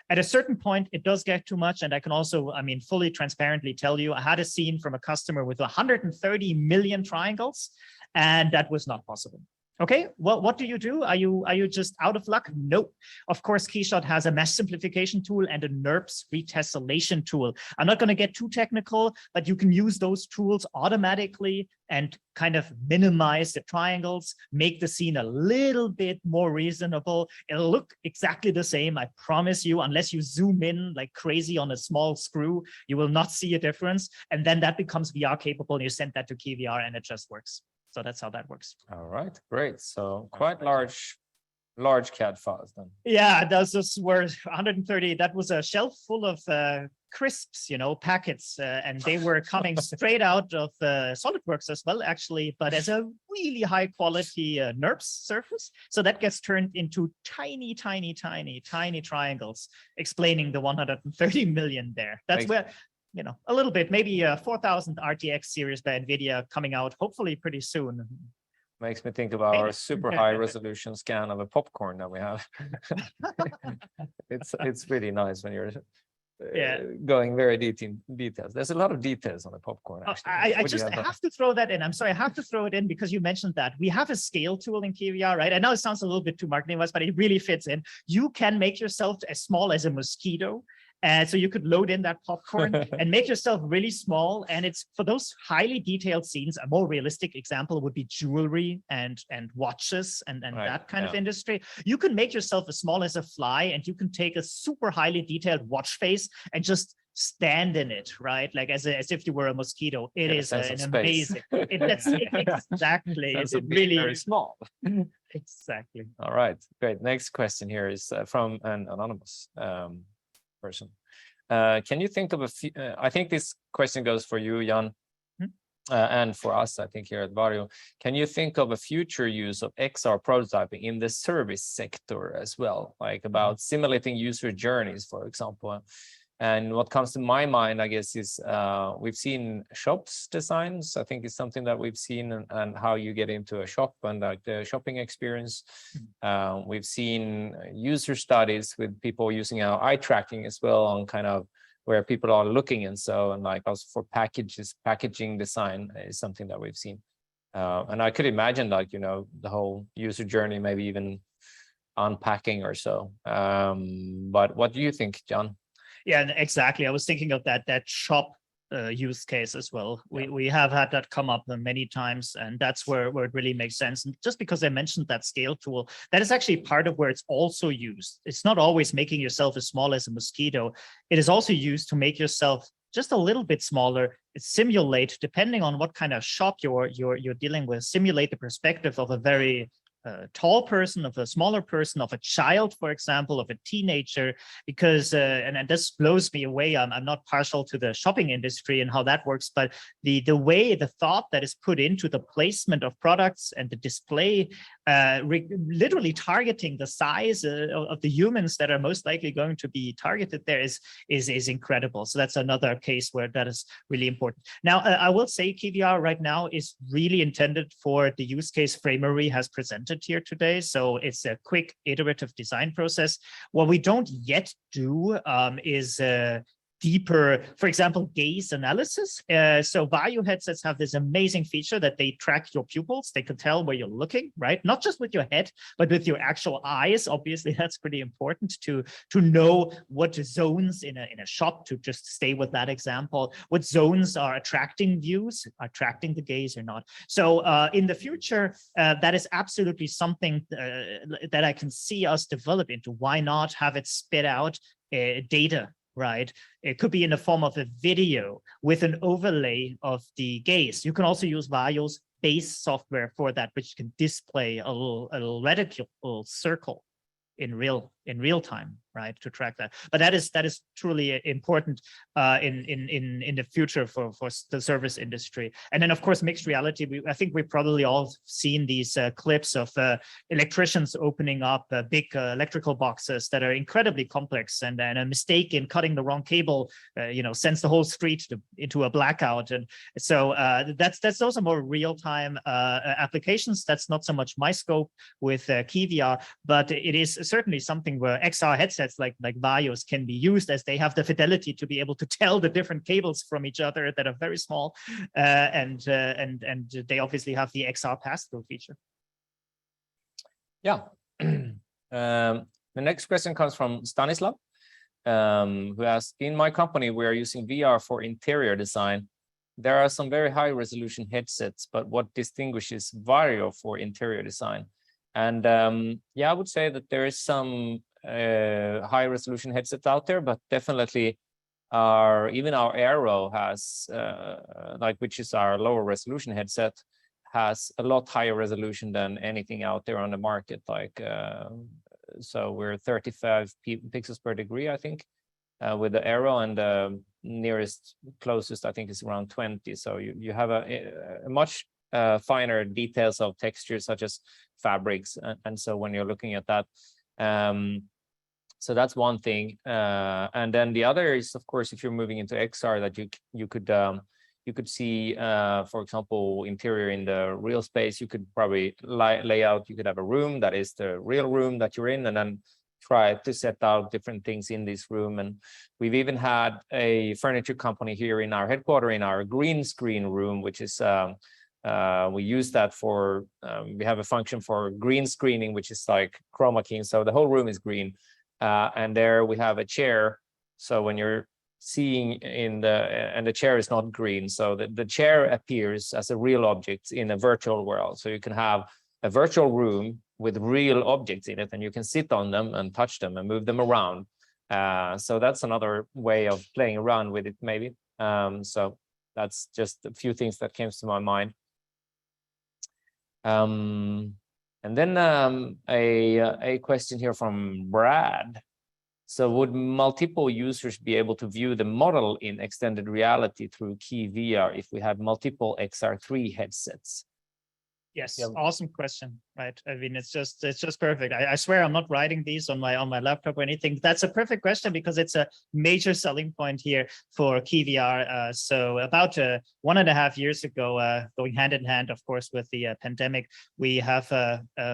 At a certain point, it does get too much. And I can also, I mean, fully transparently tell you, I had a scene from a customer with 130 million triangles, and that was not possible. Okay, well, what do you do? Are you just out of luck? Nope. Of course, KeyShot has a mesh simplification tool and a NURBS retessellation tool. I'm not going to get too technical, but you can use those tools automatically and kind of minimize the triangles, make the scene a little bit more reasonable. It'll look exactly the same, I promise you, unless you zoom in like crazy on a small screw, you will not see a difference. And then that becomes VR capable, and you send that to KeyVR and it just works. So that's how that works. All right, great. So quite large CAD files then. Yeah, those were 130. That was a shelf full of crisps, you know, packets, and they were coming straight out of Solidworks as well, actually, but as a really high quality NURBS surface. So that gets turned into tiny, tiny, tiny, tiny triangles, explaining the 130 million there. That's where, you know, a little bit, maybe 4000 RTX series by NVIDIA coming out, hopefully pretty soon. Makes me think about our super high resolution scan of a popcorn that we have. It's really nice when you're going very deep in details. There's a lot of details on the popcorn. Actually. I have to throw that in. I'm sorry, I have to throw it in because you mentioned that. We have a scale tool in KeyVR, right? I know it sounds a little bit too marketing-wise, but it really fits in. You can make yourself as small as a mosquito. So you could load in that popcorn and make yourself really small. And it's for those highly detailed scenes. A more realistic example would be jewelry and watches and right, that kind of industry. You can make yourself as small as a fly, and you can take a super highly detailed watch face and just stand in it, right? Like as if you were a mosquito. It is an amazing. Exactly. It's really very small. Exactly. All right, great. Next question here is from an anonymous person. Can you think of a few, I think this question goes for you, Jan, and for us, I think here at Varjo. Can you think of a future use of XR prototyping in the service sector as well, like about simulating user journeys, for example? And what comes to my mind, I guess, is we've seen shops designs. I think it's something that we've seen, and how you get into a shop and like the shopping experience. We've seen user studies with people using our eye tracking as well on kind of where people are looking, and so, and like also for packaging design is something that we've seen. And I could imagine, like, you know, the whole user journey, maybe even unpacking or so. But what do you think, John? Yeah, exactly. I was thinking of that shop use case as well. We have had that come up many times, and that's where it really makes sense. And just because I mentioned that scale tool, that is actually part of where it's also used. It's not always making yourself as small as a mosquito. It is also used to make yourself just a little bit smaller. Simulate, depending on what kind of shop you're dealing with, simulate the perspective of a very tall person, of a smaller person, of a child, for example, of a teenager, because and this blows me away. I'm not partial to the shopping industry and how that works, but the thought that is put into the placement of products and the display, literally targeting the size of the humans that are most likely going to be targeted there is incredible. So that's another case where that is really important. Now, I will say KeyVR right now is really intended for the use case Framery has presented here today. So it's a quick iterative design process. What we don't yet do is deeper, for example, gaze analysis. So Varjo headsets have this amazing feature that they track your pupils. They can tell where you're looking, right? Not just with your head, but with your actual eyes. Obviously, that's pretty important to know what zones in a shop, to just stay with that example, what zones are attracting views, attracting the gaze or not. So in the future, that is absolutely something that I can see us develop into. Why not have it spit out data right? It could be in the form of a video with an overlay of the gaze. You can also use Varjo's base software for that, which can display a little reticle circle in real time, right, to track that. But that is truly important in the future for the service industry. And then of course mixed reality. I think we've probably all seen these clips of electricians opening up big electrical boxes that are incredibly complex, and a mistake in cutting the wrong cable, sends the whole street into a blackout. And so those are more real time applications. That's not so much my scope with KeyVR, but it is certainly something where XR headsets like Varjo's can be used, as they have the fidelity to be able to tell the different cables from each other that are very small, and they obviously have the XR pass-through feature. Yeah. The next question comes from Stanislav, who asks, in my company, we are using VR for interior design. There are some very high resolution headsets, but what distinguishes Varjo for interior design? And yeah, I would say that there is some high resolution headsets out there, but definitely even our Aero has, which is our lower resolution headset, has a lot higher resolution than anything out there on the market. So we're 35 pixels per degree, I think, with the Aero, and the nearest closest, I think, is around 20. So you have a much finer details of textures such as fabrics, and so when you're looking at that, so that's one thing. And then the other is, of course, if you're moving into XR, that you could see, for example, interior in the real space. You could probably lay out. You could have a room that is the real room that you're in, and then try to set out different things in this room. And we've even had a furniture company here in our headquarters, in our green screen room, which is we use that for we have a function for green screening, which is like chroma keying, so the whole room is green, and there we have a chair. So when you're seeing and the chair is not green, so the chair appears as a real object in a virtual world. So you can have a virtual room with real objects in it, and you can sit on them and touch them and move them around. So that's another way of playing around with it, maybe. So that's just a few things that came to my mind. And then a question here from Brad. So would multiple users be able to view the model in extended reality through KeyVR if we have multiple XR3 headsets? Yes, awesome question, right? I mean, it's just perfect. I swear I'm not writing these on my laptop or anything. That's a perfect question because it's a major selling point here for KeyVR. So about 1.5 years ago, going hand in hand, of course, with the pandemic, we have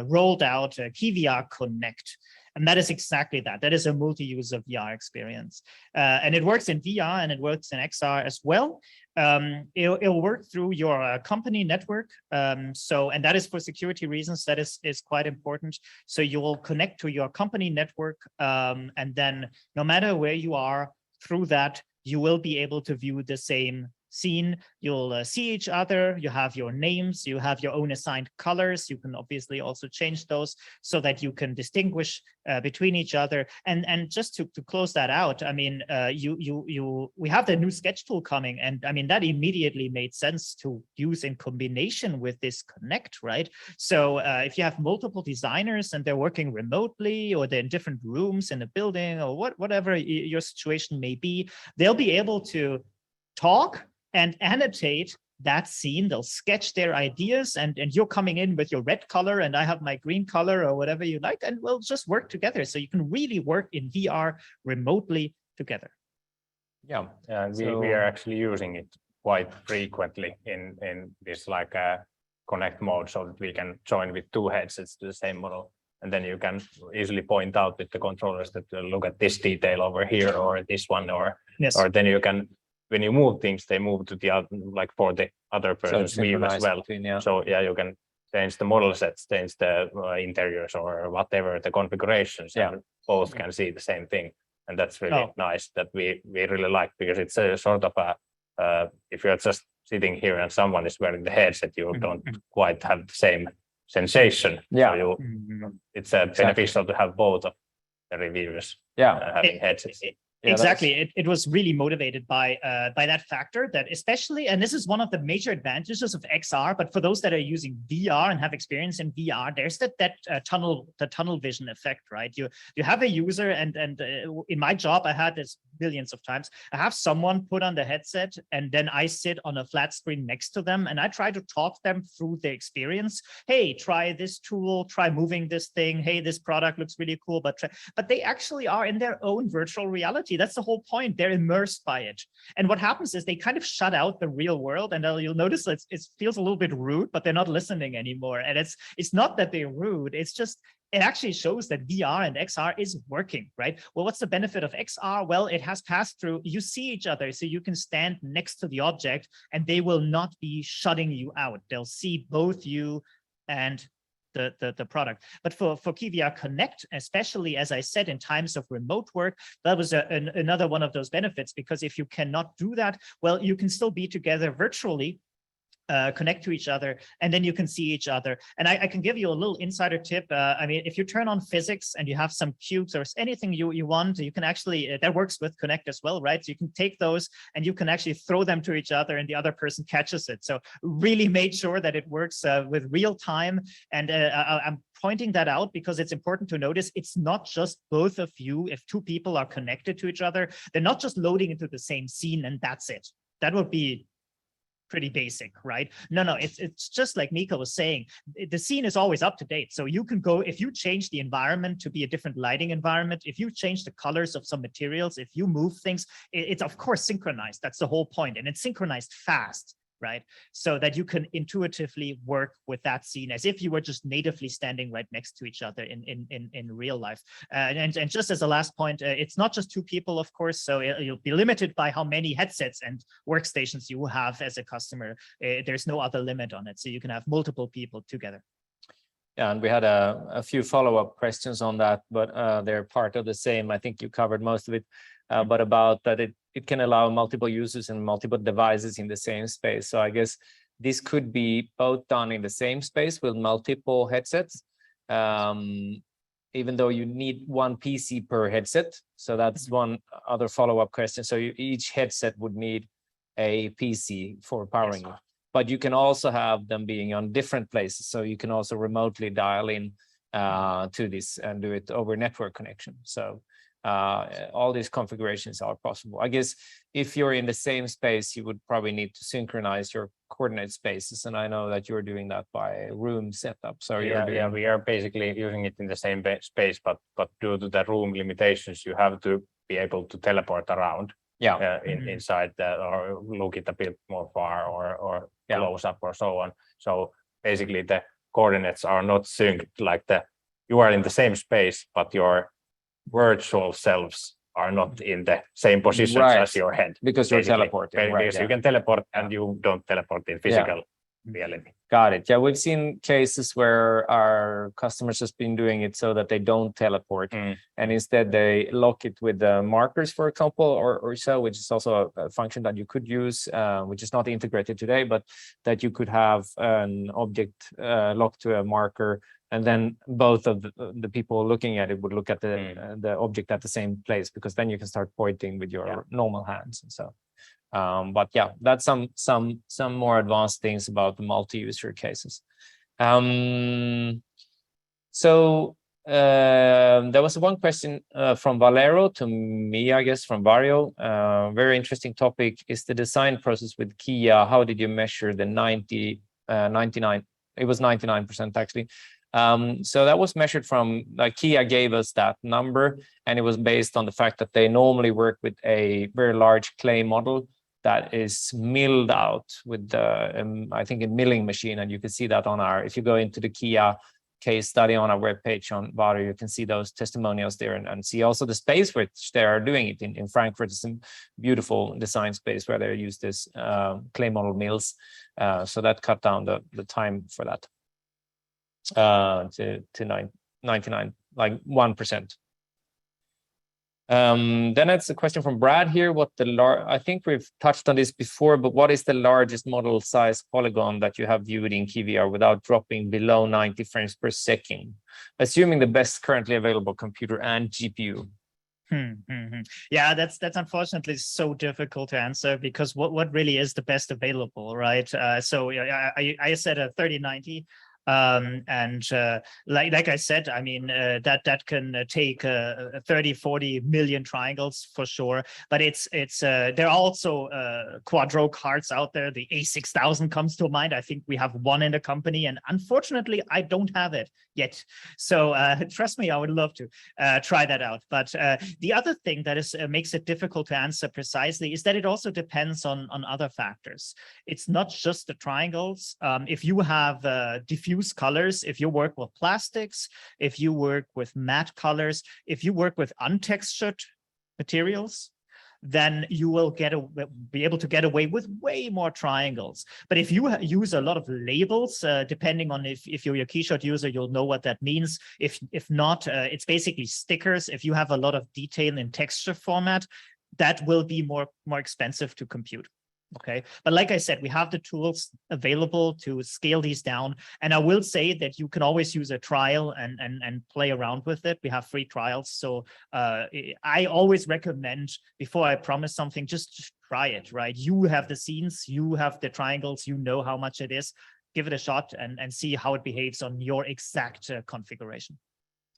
rolled out KeyVR Connect. And that is exactly that. That is a multi-user VR experience. And it works in VR and it works in XR as well. It'll work through your company network. And that is for security reasons. That is quite important. So you will connect to your company network. And then no matter where you are through that, you will be able to view the same scene. You'll see each other. You have your names. You have your own assigned colors. You can obviously also change those so that you can distinguish between each other. And just to close that out, I mean, we have the new sketch tool coming, and I mean that immediately made sense to use in combination with this Connect, right? So if you have multiple designers and they're working remotely, or they're in different rooms in a building, or whatever your situation may be, they'll be able to talk and annotate that scene. They'll sketch their ideas, and you're coming in with your red color and I have my green color or whatever you like, and we'll just work together. So you can really work in VR remotely together. Yeah, we are actually using it quite frequently in this like connect mode, so that we can join with 2 headsets to the same model. And then you can easily point out with the controllers that look at this detail over here or this one, or yes. Or then you can, when you move things, they move to the other, like for the other person's view as well. So yeah, you can change the model sets, change the interiors or whatever the configurations, and both can see the same thing. And that's really nice, that we really like, because it's a sort of a, if you're just sitting here and someone is wearing the headset, you don't quite have the same sensation. So it's beneficial to have both of the reviewers having headsets. exactly. It was really motivated by that factor that especially, and this is one of the major advantages of XR, but for those that are using VR and have experience in VR, there's the tunnel vision effect, right? You have a user, and in my job, I had this billions of times. I have someone put on the headset, and then I sit on a flat screen next to them, and I try to talk them through the experience. Hey, try this tool, try moving this thing. Hey, this product looks really cool, but they actually are in their own virtual reality. That's the whole point. They're immersed by it. And what happens is they kind of shut out the real world, and you'll notice that it feels a little bit rude, but they're not listening anymore. And it's not that they're rude. It's just, it actually shows that VR and XR is working, right? Well, what's the benefit of XR? Well, it has passed through, you see each other, so you can stand next to the object and they will not be shutting you out. They'll see both you and the product. But for KeyVR Connect, especially, as I said, in times of remote work, that was another one of those benefits, because if you cannot do that, well, you can still be together virtually, connect to each other, and then you can see each other. And I can give you a little insider tip. I mean, if you turn on physics and you have some cubes or anything you want, you can actually, that works with Connect as well, right? So you can take those and you can actually throw them to each other and the other person catches it. So really made sure that it works with real time. And I'm pointing that out because it's important to notice it's not just both of you. If two people are connected to each other, they're not just loading into the same scene and that's it. That would be pretty basic, right? No, it's just like Mika was saying, the scene is always up to date. So you can go, if you change the environment to be a different lighting environment, if you change the colors of some materials, if you move things, it's of course synchronized. That's the whole point. And it's synchronized fast, right? So that you can intuitively work with that scene as if you were just natively standing right next to each other in real life. And just as a last point, it's not just two people, of course, so you'll be limited by how many headsets and workstations you have as a customer. There's no other limit on it, so you can have multiple people together. Yeah, and we had a few follow-up questions on that, but they're part of the same. I think you covered most of it, but about that it can allow multiple users and multiple devices in the same space. So I guess this could be both done in the same space with multiple headsets, even though you need one PC per headset. So that's one other follow-up question. So each headset would need a PC for powering it. But you can also have them being on different places. So you can also remotely dial in to this and do it over network connection. So all these configurations are possible. I guess if you're in the same space, you would probably need to synchronize your coordinate spaces. And I know that you're doing that by room setup. So yeah, we are basically using it in the same space, but due to the room limitations, you have to be able to teleport around. Yeah, inside that, or look it a bit more far, or close up, or so on. So basically, the coordinates are not synced. Like you are in the same space, but your virtual selves are not in the same positions as your head, because you're teleporting. Because you can teleport, and you don't teleport in physical reality. Got it. Yeah, we've seen cases where our customers has been doing it so that they don't teleport, and instead they lock it with markers, for example, or so, which is also a function that you could use, which is not integrated today, but that you could have an object locked to a marker, and then both of the people looking at it would look at the object at the same place, because then you can start pointing with your normal hands and so. But yeah, that's some more advanced things about the multi-user cases. So there was one question from Valero to me, I guess, from Varjo. Very interesting topic is the design process with Kia. How did you measure the 99? It was 99% actually. So that was measured from, Kia gave us that number, and it was based on the fact that they normally work with a very large clay model that is milled out with the, I think, a milling machine. And you can see that on if you go into the Kia case study on our webpage on Varjo, you can see those testimonials there and see also the space which they are doing it in Frankfurt. It's a beautiful design space where they use this clay model mills. So that cut down the time for that to 99, like 1%. Then it's a question from Brad here. I think we've touched on this before, but what is the largest model size polygon that you have viewed in KeyVR without dropping below 90 frames per second, assuming the best currently available computer and GPU? Yeah, that's unfortunately so difficult to answer, because what really is the best available, right? So I said a 3090. And like I said, I mean, that can take 30, 40 million triangles for sure. But there are also Quadro cards out there. The A6000 comes to mind. I think we have one in the company, and unfortunately, I don't have it yet. So trust me, I would love to try that out. But the other thing that makes it difficult to answer precisely is that it also depends on other factors. It's not just the triangles. If you have diffuse colors, if you work with plastics, if you work with matte colors, if you work with untextured materials, then you will be able to get away with way more triangles. But if you use a lot of labels, depending on if you're a Keyshot user, you'll know what that means. If not, it's basically stickers. If you have a lot of detail in texture format, that will be more expensive to compute. Okay, but like I said, we have the tools available to scale these down. And I will say that you can always use a trial and play around with it. We have free trials. So I always recommend, before I promise something, just try it, right? You have the scenes, you have the triangles, you know how much it is. Give it a shot and see how it behaves on your exact configuration.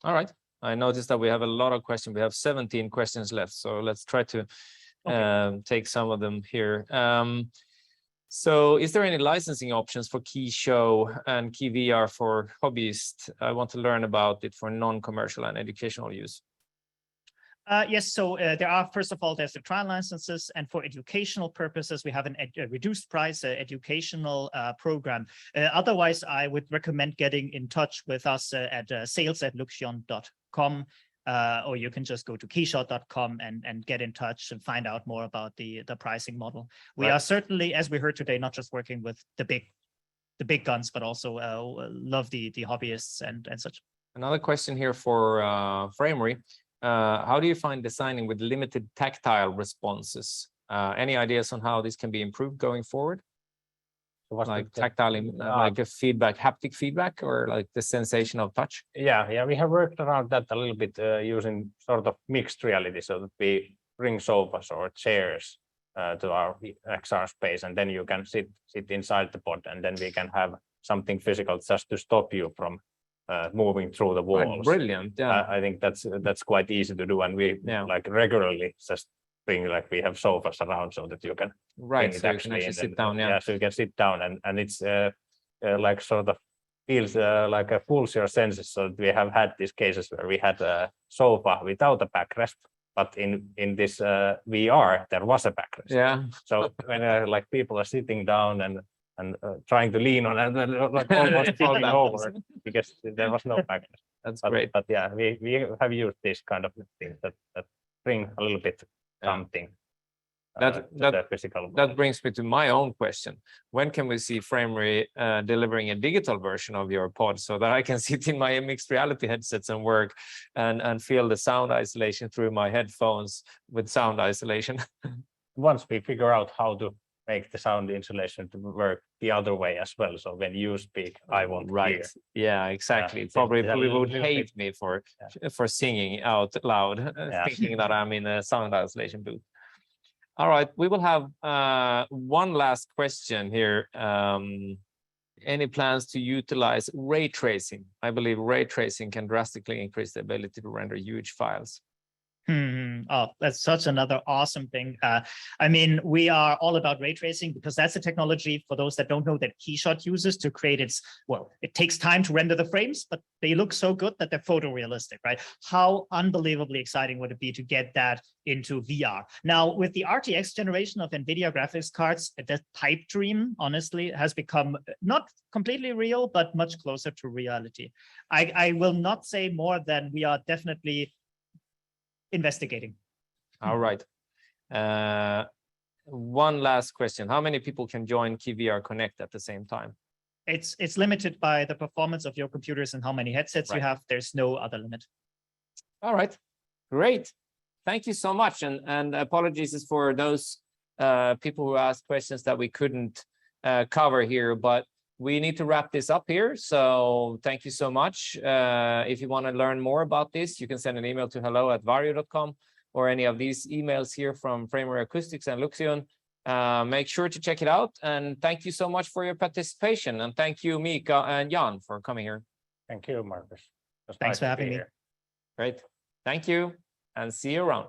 All right. I noticed that we have a lot of questions. We have 17 questions left. So let's try to take some of them here. So is there any licensing options for Keyshot and KeyVR for hobbyists? I want to learn about it for non-commercial and educational use. Yes, so there are, first of all, there's the trial licenses, and for educational purposes, we have a reduced price educational program. Otherwise, I would recommend getting in touch with us at sales@luxion.com. Or you can just go to keyshot.com and get in touch and find out more about the pricing model. We are certainly, as we heard today, not just working with the big guns, but also love the hobbyists and such. Another question here for Framery. How do you find designing with limited tactile responses? Any ideas on how this can be improved going forward? Like tactile, like a feedback, haptic feedback, or like the sensation of touch? Yeah, we have worked around that a little bit using sort of mixed reality, so that we bring sofas or chairs to our XR space, and then you can sit inside the pod, and then we can have something physical just to stop you from moving through the walls. Brilliant. Yeah, I think that's quite easy to do, and we like regularly just bring, like, we have sofas around so that you can so you can actually sit down. Yeah, so you can sit down, and it's like sort of feels like a pulls your senses. So we have had these cases where we had a sofa without a backrest, but in this VR there was a backrest. Yeah. So when like people are sitting down and trying to lean on and like almost falling over because there was no backrest. That's great. But yeah, we have used this kind of things that bring a little bit something that brings me to my own question. When can we see Framery delivering a digital version of your pod so that I can sit in my mixed reality headsets and work and feel the sound isolation through my headphones with sound isolation? Once we figure out how to make the sound insulation to work the other way as well, so when you speak, I won't hear. Yeah, exactly. Probably people would hate me for singing out loud, thinking that I'm in a sound isolation booth. All right, we will have one last question here. Any plans to utilize ray tracing? I believe ray tracing can drastically increase the ability to render huge files. Oh, that's such another awesome thing. I mean, we are all about ray tracing because that's a technology, for those that don't know, that Keyshot uses to create it takes time to render the frames, but they look so good that they're photorealistic, right? How unbelievably exciting would it be to get that into VR? Now, with the RTX generation of NVIDIA graphics cards, the pipe dream, honestly, has become not completely real, but much closer to reality. I will not say more than we are definitely investigating. All right. One last question. How many people can join KeyVR Connect at the same time? It's limited by the performance of your computers and how many headsets you have. There's no other limit. All right. Great. Thank you so much. And apologies for those people who asked questions that we couldn't cover here, but we need to wrap this up here. So thank you so much. If you want to learn more about this, you can send an email to hello@varjo.com. or any of these emails here from Framery Acoustics and Luxion, make sure to check it out. And thank you so much for your participation. And thank you, Mika and Jan, for coming here. Thank you, Marcus. Thanks for having me. Great. Thank you, and see you around.